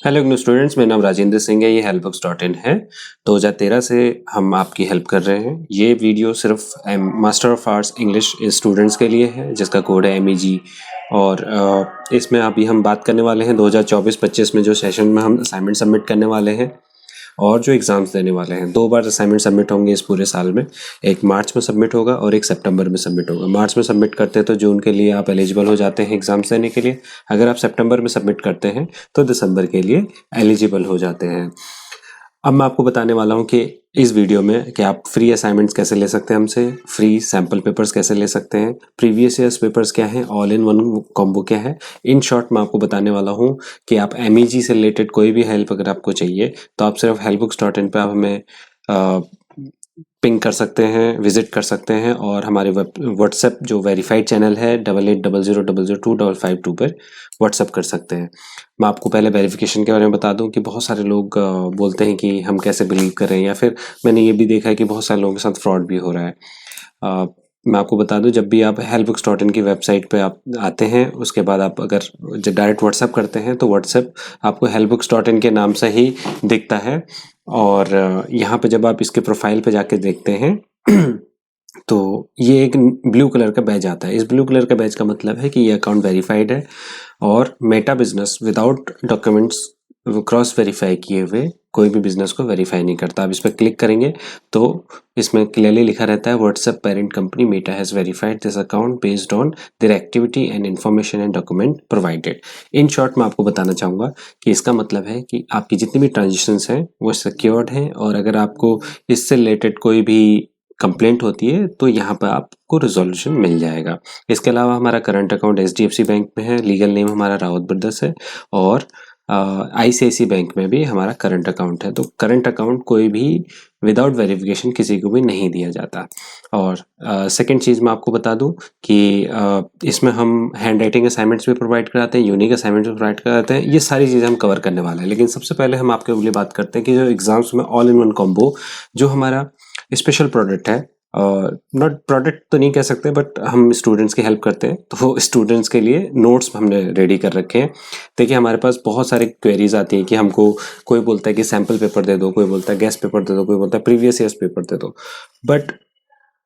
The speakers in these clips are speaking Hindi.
हेलो इग्नू स्टूडेंट्स, मेरा नाम राजेंद्र सिंह है। ये हेल्पबुक्स.in है। 2013 से हम आपकी हेल्प कर रहे हैं। ये वीडियो सिर्फ master of arts English students के लिए है, जिसका कोड है MEG। और इसमें अभी हम बात करने वाले हैं 2024-25 में जो सेशन में हम असाइनमेंट सबमिट करने वाले हैं और जो एग्ज़ाम्स देने वाले हैं। 2 बार असाइनमेंट सबमिट होंगे इस पूरे साल में। एक मार्च में सबमिट होगा और एक सितंबर में सबमिट होगा। मार्च में सबमिट करते हैं तो जून के लिए आप एलिजिबल हो जाते हैं एग्ज़ाम्स देने के लिए। अगर आप सितंबर में सबमिट करते हैं तो दिसंबर के लिए एलिजिबल हो जाते हैं। अब मैं आपको बताने वाला हूँ कि इस वीडियो में कि आप फ्री असाइनमेंट्स कैसे ले सकते हैं हमसे, फ्री सैम्पल पेपर्स कैसे ले सकते हैं, प्रीवियस ईयर्स पेपर्स क्या हैं, ऑल इन वन कॉम्बो क्या है। इन शॉर्ट मैं आपको बताने वाला हूँ कि आप MEG से रिलेटेड कोई भी हेल्प अगर आपको चाहिए तो आप सिर्फ helpbooks.in पे आप हमें पिंग कर सकते हैं, विजिट कर सकते हैं और हमारे व्हाट्सएप जो वेरीफाइड चैनल है 880000025552 पर व्हाट्सएप कर सकते हैं। मैं आपको पहले वेरिफिकेशन के बारे में बता दूं कि बहुत सारे लोग बोलते हैं कि हम कैसे बिलीव करें, या फिर मैंने ये भी देखा है कि बहुत सारे लोगों के साथ फ्रॉड भी हो रहा है। मैं आपको बता दूं, जब भी आप helpbooks.in की वेबसाइट पे आप आते हैं, उसके बाद आप अगर जब डायरेक्ट व्हाट्सएप करते हैं तो व्हाट्सएप आपको helpbooks.in के नाम से ही दिखता है। और यहाँ पे जब आप इसके प्रोफाइल पे जाके देखते हैं तो ये एक ब्लू कलर का बैज आता है। इस ब्लू कलर का बैज का मतलब है कि ये अकाउंट वेरीफाइड है और Meta business without documents cross verify किए हुए कोई भी बिजनेस को वेरीफाई नहीं करता। आप इस पर क्लिक करेंगे तो इसमें क्लियरली लिखा रहता है WhatsApp parent company Meta has verified this account based on their activity and information and document provided. In short मैं आपको बताना चाहूँगा कि इसका मतलब है कि आपकी जितनी भी ट्रांजेक्शन्स हैं वो सिक्योर्ड हैं, और अगर आपको इससे रिलेटेड कोई भी कंप्लेंट होती है तो यहाँ पर आपको रिजोल्यूशन मिल जाएगा। इसके अलावा हमारा करंट अकाउंट HDFC बैंक में है, लीगल नेम हमारा रावत ब्रदर्स है, और ICICI बैंक में भी हमारा करंट अकाउंट है। तो करंट अकाउंट कोई भी विदाउट वेरिफिकेशन किसी को भी नहीं दिया जाता। और सेकंड चीज़ मैं आपको बता दूं कि इसमें हम हैंड राइटिंग असाइनमेंट्स भी प्रोवाइड कराते हैं, यूनिक असाइनमेंट्स भी प्रोवाइड कराते हैं। ये सारी चीज़ें हम कवर करने वाले हैं। लेकिन सबसे पहले हम आपके लिए बात करते हैं कि जो एग्जाम्स में ऑल इन वन कॉम्बो जो हमारा स्पेशल प्रोडक्ट है, नॉट प्रोडक्ट तो नहीं कह सकते, बट हम स्टूडेंट्स की हेल्प करते हैं, तो वो स्टूडेंट्स के लिए नोट्स हमने रेडी कर रखे हैं। देखिए, हमारे पास बहुत सारे क्वेरीज आती हैं कि हमको कोई बोलता है कि सैम्पल पेपर दे दो, कोई बोलता है गेस्ट पेपर दे दो, कोई बोलता है प्रीवियस ईयर्स पेपर दे दो, बट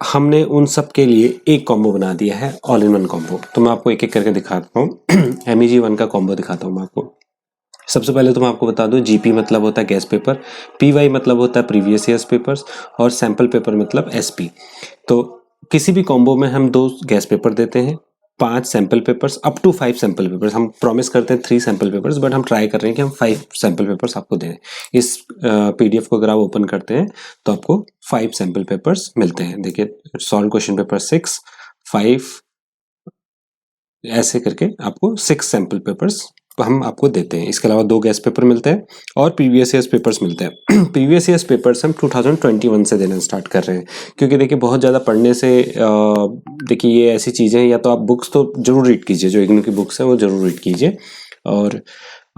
हमने उन सब के लिए एक कॉम्बो बना दिया है, ऑल इन वन कॉम्बो। तो मैं आपको एक एक करके दिखाता हूँ। MEG1 का कॉम्बो दिखाता हूँ मैं आपको। सबसे पहले तो मैं आपको बता दूं, GP मतलब होता है गेस्ट पेपर, PY मतलब होता है प्रीवियस ईयर्स पेपर्स, और सैम्पल पेपर मतलब SP। तो किसी भी कॉम्बो में हम 2 गेस्ट पेपर देते हैं, 5 sample papers, up to 5 sample papers. हम प्रॉमिस करते हैं 3 सैम्पल पेपर्स, बट हम ट्राई कर रहे हैं कि हम 5 सैम्पल पेपर्स आपको दें। इस PDF को अगर आप ओपन करते हैं तो आपको 5 सैम्पल पेपर्स मिलते हैं। देखिए, सॉल्व क्वेश्चन पेपर 6, 5, ऐसे करके आपको 6 सैम्पल पेपर्स हम आपको देते हैं। इसके अलावा 2 गेस्ट पेपर मिलते हैं और प्रीवियस ईयर्स पेपर्स मिलते हैं। प्रीवियस ईयर्स पेपर्स हम 2021 से देना स्टार्ट कर रहे हैं, क्योंकि देखिए बहुत ज़्यादा पढ़ने से देखिए ये ऐसी चीज़ें हैं, या तो आप बुक्स तो जरूर रीड कीजिए, जो इग्नू की बुक्स हैं वो जरूर रीड कीजिए, और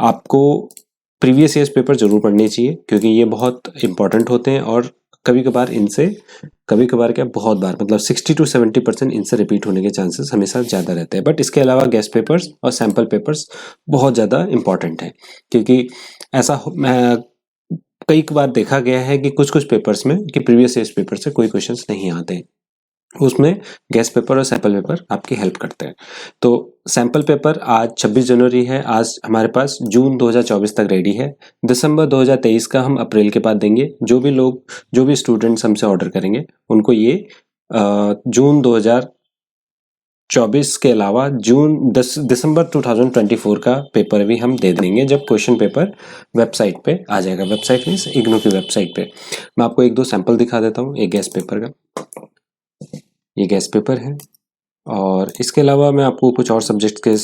आपको प्रीवियस ईयर्स पेपर जरूर पढ़ने चाहिए, क्योंकि ये बहुत इंपॉर्टेंट होते हैं। और कभी कभार क्या, बहुत बार, मतलब 60 to 70% इनसे रिपीट होने के चांसेस हमेशा ज़्यादा रहते हैं। बट इसके अलावा गेस्ट पेपर्स और सैम्पल पेपर्स बहुत ज़्यादा इंपॉर्टेंट है, क्योंकि ऐसा कई बार देखा गया है कि कुछ पेपर्स में कि प्रीवियस ईयर्स पेपर से कोई क्वेश्चंस नहीं आते, उसमें गेस्ट पेपर और सैम्पल पेपर आपकी हेल्प करते हैं। तो सैम्पल पेपर आज 26 जनवरी है, आज हमारे पास जून 2024 तक रेडी है। दिसंबर 2023 का हम अप्रैल के बाद देंगे। जो भी स्टूडेंट्स हमसे ऑर्डर करेंगे उनको ये जून 2024 के अलावा दिसंबर 2024 का पेपर भी हम दे देंगे, जब क्वेश्चन पेपर वेबसाइट पे आ जाएगा। वेबसाइट मीन्स इग्नू की वेबसाइट पे। मैं आपको 1-2 सैंपल दिखा देता हूँ। एक गेस्ट पेपर का, ये गेस्ट पेपर है, और इसके अलावा मैं आपको कुछ और सब्जेक्ट के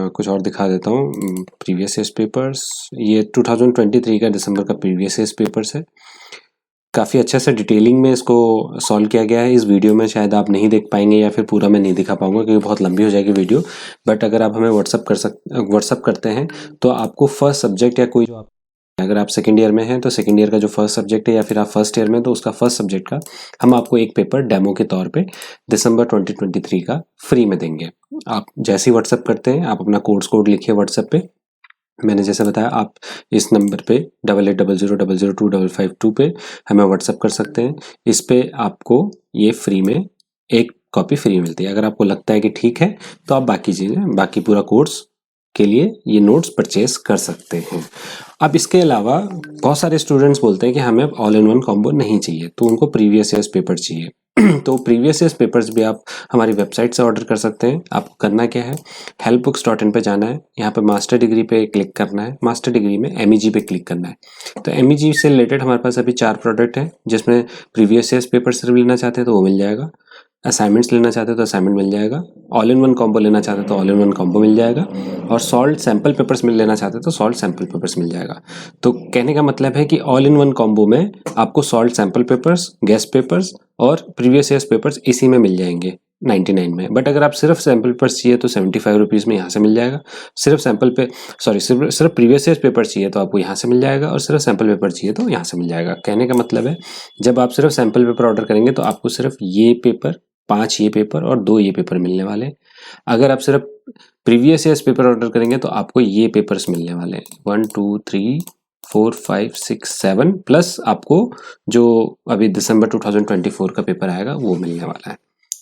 कुछ और दिखा देता हूँ। प्रीवियस ईयर्स पेपर्स, ये 2023 का दिसंबर का प्रीवियस ईयर्स पेपर्स है। काफ़ी अच्छे से डिटेलिंग में इसको सॉल्व किया गया है। इस वीडियो में शायद आप नहीं देख पाएंगे, या फिर पूरा मैं नहीं दिखा पाऊंगा क्योंकि बहुत लंबी हो जाएगी वीडियो। बट अगर आप हमें व्हाट्सअप करते हैं तो आपको फर्स्ट सब्जेक्ट या कोई, अगर आप सेकेंड ईयर में हैं तो सेकेंड ईयर का जो फर्स्ट सब्जेक्ट है, या फिर आप फर्स्ट ईयर में तो उसका फर्स्ट सब्जेक्ट का हम आपको एक पेपर डेमो के तौर पे दिसंबर 2023 का फ्री में देंगे। आप जैसे ही व्हाट्सएप करते हैं, आप अपना कोड लिखिए व्हाट्सएप पे, मैंने जैसे बताया, आप इस नंबर पे 8800002552 पे हमें व्हाट्सअप कर सकते हैं। इस पे आपको ये फ्री में एक कॉपी फ्री मिलती है। अगर आपको लगता है कि ठीक है तो आप बाकी चीज़ें, बाकी पूरा कोर्स के लिए ये नोट्स परचेज कर सकते हैं। अब इसके अलावा बहुत सारे स्टूडेंट्स बोलते हैं कि हमें ऑल इन वन कॉम्बो नहीं चाहिए, तो उनको प्रीवियस ईयर्स पेपर चाहिए। तो प्रीवियस ईयर्स पेपर्स भी आप हमारी वेबसाइट से ऑर्डर कर सकते हैं। आपको करना क्या है, helpbooks.in पे जाना है, यहाँ पे मास्टर डिग्री पे क्लिक करना है, मास्टर डिग्री में MEG पे क्लिक करना है। तो MEG से रिलेटेड हमारे पास अभी 4 प्रोडक्ट हैं, जिसमें प्रीवियस ईयर्स पेपर सिर्फ लेना चाहते हैं तो वो मिल जाएगा, असाइनमेंट्स लेना चाहते हो तो असाइनमेंट मिल जाएगा, ऑल इन वन कॉम्बो लेना चाहते हो तो ऑल इन वन कॉम्बो मिल जाएगा, और सॉल्ट सैम्पल पेपर्स में लेना चाहते हो तो सॉल्ट सैम्पल पेपर्स मिल जाएगा। तो कहने का मतलब है कि ऑल इन वन कॉम्बो में आपको salt sample papers, guest papers और प्रीवियस ईयर्स पेपर्स इसी में मिल जाएंगे 99 में। बट अगर आप सिर्फ सैम्पल पेपर्स चाहिए तो 75 रुपीज़ में यहाँ से मिल जाएगा। सिर्फ प्रीवियस ईयर्स पेपर चाहिए तो आपको यहाँ से मिल जाएगा, और सिर्फ सैम्पल पेपर चाहिए तो यहाँ से मिल जाएगा। कहने का मतलब है, जब आप सिर्फ सैम्पल पेपर ऑर्डर करेंगे तो आपको सिर्फ ये पेपर, 5 ये पेपर और 2 ये पेपर मिलने वाले हैं। अगर आप सिर्फ प्रीवियस ईयर्स पेपर ऑर्डर करेंगे तो आपको ये पेपर्स मिलने वाले हैं, 1 2 3 4 5 6 7, प्लस आपको जो अभी दिसंबर 2024 का पेपर आएगा वो मिलने वाला है।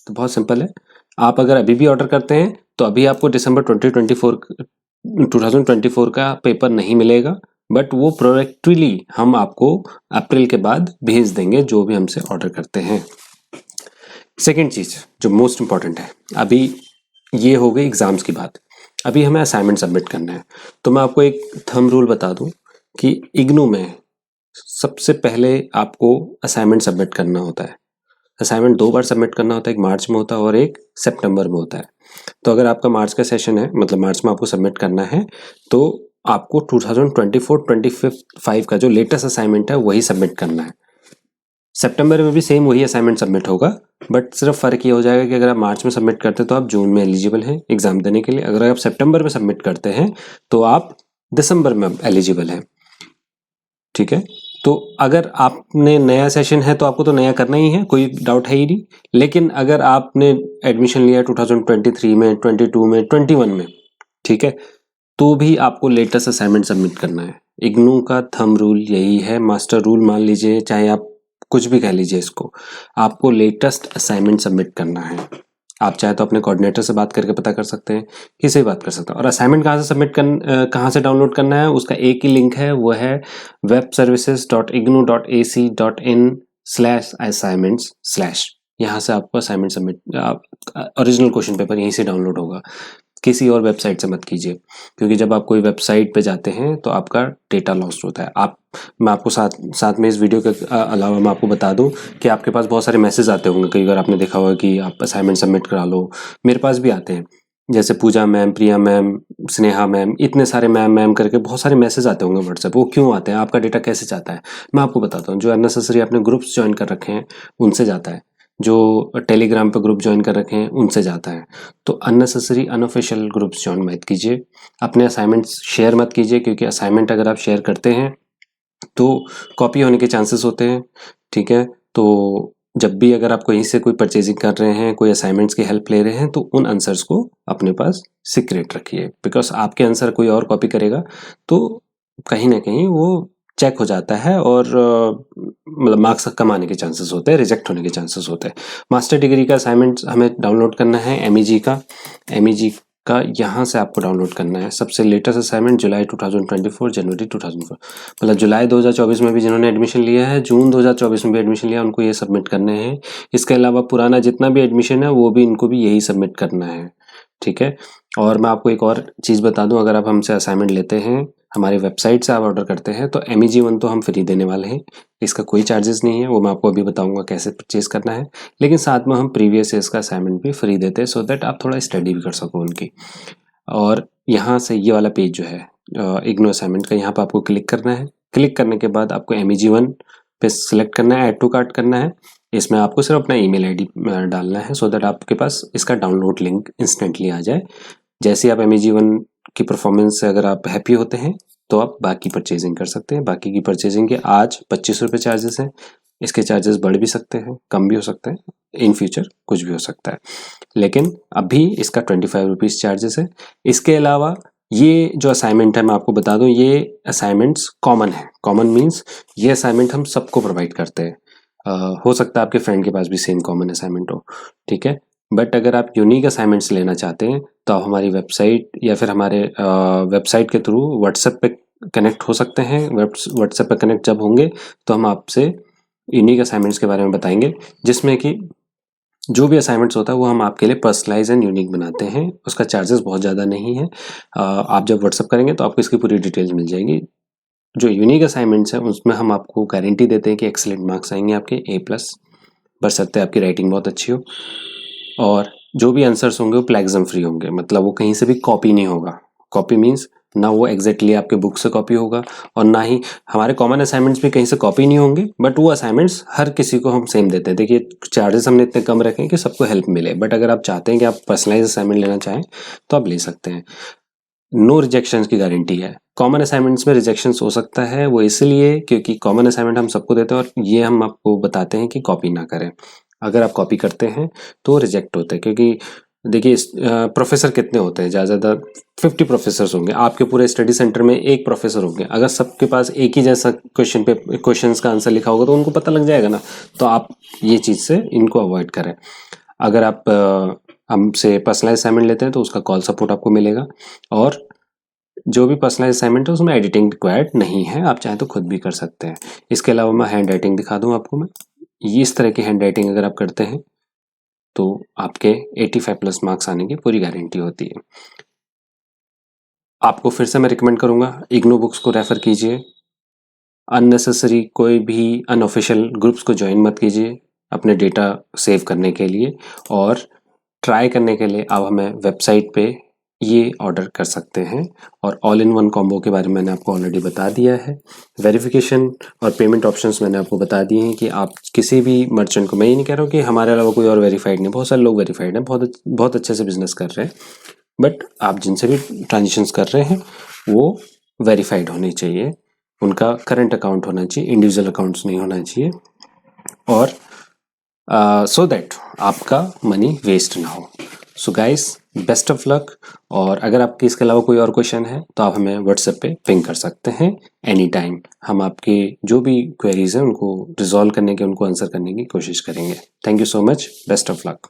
तो बहुत सिंपल है। आप अगर अभी भी ऑर्डर करते हैं तो अभी आपको दिसंबर 2024 का पेपर नहीं मिलेगा, बट वो प्रोएक्टिवली हम आपको अप्रैल के बाद भेज देंगे, जो भी हमसे ऑर्डर करते हैं। सेकेंड चीज़ जो मोस्ट इम्पॉर्टेंट है, अभी ये हो गई एग्ज़ाम्स की बात, अभी हमें असाइनमेंट सबमिट करना है। तो मैं आपको एक थंब रूल बता दूं कि इग्नू में सबसे पहले आपको असाइनमेंट सबमिट करना होता है। असाइनमेंट 2 बार सबमिट करना होता है, एक मार्च में होता है और एक सितंबर में होता है। तो अगर आपका मार्च का सेशन है, मतलब मार्च में आपको सबमिट करना है, तो आपको 2024-25 का जो लेटेस्ट असाइनमेंट है वही सबमिट करना है। सितंबर में भी सेम वही असाइनमेंट सबमिट होगा, बट सिर्फ फ़र्क ये हो जाएगा कि अगर आप मार्च में सबमिट करते हैं तो आप जून में एलिजिबल हैं एग्ज़ाम देने के लिए, अगर आप सितंबर में सबमिट करते हैं तो आप दिसंबर में एलिजिबल हैं। ठीक है, तो अगर आपने नया सेशन है तो आपको तो नया करना ही है, कोई डाउट है ही नहीं। लेकिन अगर आपने एडमिशन लिया 2023 में, 22 में, 21 में, ठीक है, तो भी आपको लेटेस्ट असाइनमेंट सबमिट करना है। इग्नू का थंब रूल यही है, मास्टर रूल मान लीजिए, चाहे आप कुछ भी कह लीजिए इसको, आपको लेटेस्ट असाइनमेंट सबमिट करना है। आप चाहे तो अपने कोऑर्डिनेटर से बात करके पता कर सकते हैं, किसी से बात कर सकते हैं। और असाइनमेंट कहाँ से डाउनलोड करना है, उसका एक ही लिंक है, वो है webservices.ignou.ac.in/assignments/। यहाँ से आपको assignment submit, original question paper यहीं से डाउनलोड होगा, किसी और वेबसाइट से मत कीजिए, क्योंकि जब आप कोई वेबसाइट पे जाते हैं तो आपका डेटा लॉस्ट होता है। मैं आपको साथ में इस वीडियो के अलावा मैं आपको बता दूं कि आपके पास बहुत सारे मैसेज आते होंगे, कई बार आपने देखा होगा कि आप असाइनमेंट सबमिट करा लो, मेरे पास भी आते हैं, जैसे पूजा मैम, प्रिया मैम, स्नेहा मैम, इतने सारे मैम करके बहुत सारे मैसेज आते होंगे व्हाट्सएप। वो क्यों आते हैं, आपका डेटा कैसे जाता है, मैं आपको बताता हूँ। जो अननेसेसरी आपने ग्रुप्स ज्वाइन कर रखे हैं उनसे जाता है, जो टेलीग्राम पे ग्रुप ज्वाइन कर रखे हैं उनसे जाता है। तो अननेसेसरी अनऑफिशियल ग्रुप्स ज्वाइन मत कीजिए, अपने असाइनमेंट्स शेयर मत कीजिए, क्योंकि असाइनमेंट अगर आप शेयर करते हैं तो कॉपी होने के चांसेस होते हैं। ठीक है, तो जब भी अगर आप कहीं से कोई परचेजिंग कर रहे हैं, कोई असाइनमेंट्स की हेल्प ले रहे हैं, तो उन आंसर्स को अपने पास सीक्रेट रखिए, बिकॉज आपके आंसर कोई और कॉपी करेगा तो कहीं ना कहीं वो चेक हो जाता है और मतलब मार्क्स कम आने के चांसेस होते हैं, रिजेक्ट होने के चांसेस होते हैं। मास्टर डिग्री का असाइनमेंट हमें डाउनलोड करना है MEG का यहाँ से आपको डाउनलोड करना है। सबसे लेटेस्ट असाइनमेंट जुलाई 2024, जनवरी 2004, मतलब जुलाई 2024 में भी जिन्होंने एडमिशन लिया है, जून 2024 में भी एडमिशन लिया, उनको ये सबमिट करने हैं। इसके अलावा पुराना जितना भी एडमिशन है वो भी इनको भी यही सबमिट करना है। ठीक है, और मैं आपको एक और चीज़ बता दूं, अगर आप हमसे असाइनमेंट लेते हैं, हमारी वेबसाइट से आप ऑर्डर करते हैं, तो MEG 1 तो हम फ्री देने वाले हैं, इसका कोई चार्जेस नहीं है, वो मैं आपको अभी बताऊंगा कैसे परचेज करना है। लेकिन साथ में हम प्रीवियस ईयर्स का असाइनमेंट भी फ्री देते हैं, सो दैट आप थोड़ा स्टडी भी कर सको उनकी। और यहाँ से ये वाला पेज जो है इग्नू असाइनमेंट का, यहाँ पर आपको क्लिक करना है। क्लिक करने के बाद आपको MEG 1 पे सिलेक्ट करना है, ऐड टू कार्ट करना है। इसमें आपको सिर्फ अपना ईमेल ID डालना है, सो दैट आपके पास इसका डाउनलोड लिंक इंस्टेंटली आ जाए। जैसे आप MEG 1 की परफॉर्मेंस से अगर आप हैप्पी होते हैं तो आप बाकी परचेजिंग कर सकते हैं। बाकी की परचेजिंग के आज 25 रुपये चार्जेस हैं, इसके चार्जेस बढ़ भी सकते हैं, कम भी हो सकते हैं, इन फ्यूचर कुछ भी हो सकता है, लेकिन अभी इसका 25 रुपीज़ चार्जेस है। इसके अलावा ये जो असाइनमेंट है मैं आपको बता दूं, ये असाइनमेंट्स कॉमन है। कॉमन मीन्स ये असाइनमेंट हम सबको प्रोवाइड करते हैं। हो सकता है आपके फ्रेंड के पास भी सेम कॉमन असाइनमेंट हो, ठीक है। बट अगर आप यूनिक असाइनमेंट्स लेना चाहते हैं तो आप हमारी वेबसाइट या फिर हमारे वेबसाइट के थ्रू व्हाट्सएप पे कनेक्ट हो सकते हैं। व्हाट्सएप पे कनेक्ट जब होंगे तो हम आपसे यूनिक असाइनमेंट्स के बारे में बताएंगे, जिसमें कि जो भी असाइनमेंट्स होता है वो हम आपके लिए पर्सनलाइज एंड यूनिक बनाते हैं। उसका चार्जेस बहुत ज़्यादा नहीं है। आप जब व्हाट्सअप करेंगे तो आपको इसकी पूरी डिटेल्स मिल जाएगी। जो यूनिक असाइनमेंट्स हैं उसमें हम आपको गारंटी देते हैं कि एक्सीलेंट मार्क्स आएंगे आपके A+, बशर्ते आपकी राइटिंग बहुत अच्छी हो। और जो भी आंसर्स होंगे वो प्लेगज़म फ्री होंगे, मतलब वो कहीं से भी कॉपी नहीं होगा। कॉपी मीन्स ना वो एग्जैक्टली आपके बुक से कॉपी होगा और ना ही हमारे कॉमन असाइनमेंट्स भी कहीं से कॉपी नहीं होंगे। बट वो असाइनमेंट्स हर किसी को हम सेम देते हैं। देखिए चार्जेस हमने इतने कम रखे हैं कि सबको हेल्प मिले। बट अगर आप चाहते हैं कि आप पर्सनलाइज असाइनमेंट लेना चाहें तो आप ले सकते हैं। नो रिजेक्शंस की गारंटी है। कॉमन असाइनमेंट्स में रिजेक्शंस हो सकता है, वो इसलिए क्योंकि कॉमन असाइनमेंट हम सबको देते हैं और ये हम आपको बताते हैं कि कॉपी ना करें। अगर आप कॉपी करते हैं तो रिजेक्ट होते हैं, क्योंकि देखिए प्रोफेसर कितने होते हैं, ज़्यादा ज़्यादा 50 प्रोफेसर्स होंगे। आपके पूरे स्टडी सेंटर में एक प्रोफेसर होंगे। अगर सबके पास एक ही जैसा क्वेश्चंस का आंसर लिखा होगा तो उनको पता लग जाएगा ना। तो आप ये चीज़ से इनको अवॉइड करें। अगर आप हमसे पर्सनलाइज असाइनमेंट लेते हैं तो उसका कॉल सपोर्ट आपको मिलेगा। और जो भी पर्सनलाइज असाइनमेंट है उसमें एडिटिंग रिक्वायर्ड नहीं है, आप चाहें तो खुद भी कर सकते हैं। इसके अलावा मैं हैंड राइटिंग दिखा दूं आपको। मैं इस तरह की हैंड राइटिंग अगर आप करते हैं तो आपके 85+ मार्क्स आने की पूरी गारंटी होती है। आपको फिर से मैं रिकमेंड करूंगा, इग्नू बुक्स को रेफर कीजिए। अननेसेसरी कोई भी अनऑफिशियल ग्रुप्स को ज्वाइन मत कीजिए अपने डेटा सेव करने के लिए। और ट्राई करने के लिए आप हमें वेबसाइट पे ये ऑर्डर कर सकते हैं। और ऑल इन वन कॉम्बो के बारे में मैंने आपको ऑलरेडी बता दिया है। वेरिफिकेशन और पेमेंट ऑप्शंस मैंने आपको बता दिए हैं कि आप किसी भी मर्चेंट को, मैं ये नहीं कह रहा हूँ कि हमारे अलावा कोई और वेरीफाइड नहीं, बहुत सारे लोग वेरीफाइड हैं, बहुत अच्छे से बिजनेस कर रहे हैं। बट आप जिनसे भी ट्रांजेक्शन्स कर रहे हैं वो वेरीफाइड होनी चाहिए, उनका करंट अकाउंट होना चाहिए, इंडिविजुअल अकाउंट्स नहीं होना चाहिए। और सो दैट आपका मनी वेस्ट ना हो। So guys, best of luck. और अगर आपके इसके अलावा कोई और क्वेश्चन है तो आप हमें व्हाट्सएप पे पिंग कर सकते हैं एनी टाइम। हम आपके जो भी क्वेरीज हैं उनको रिजॉल्व करने के, उनको आंसर करने की कोशिश करेंगे। Thank you so much. Best of luck.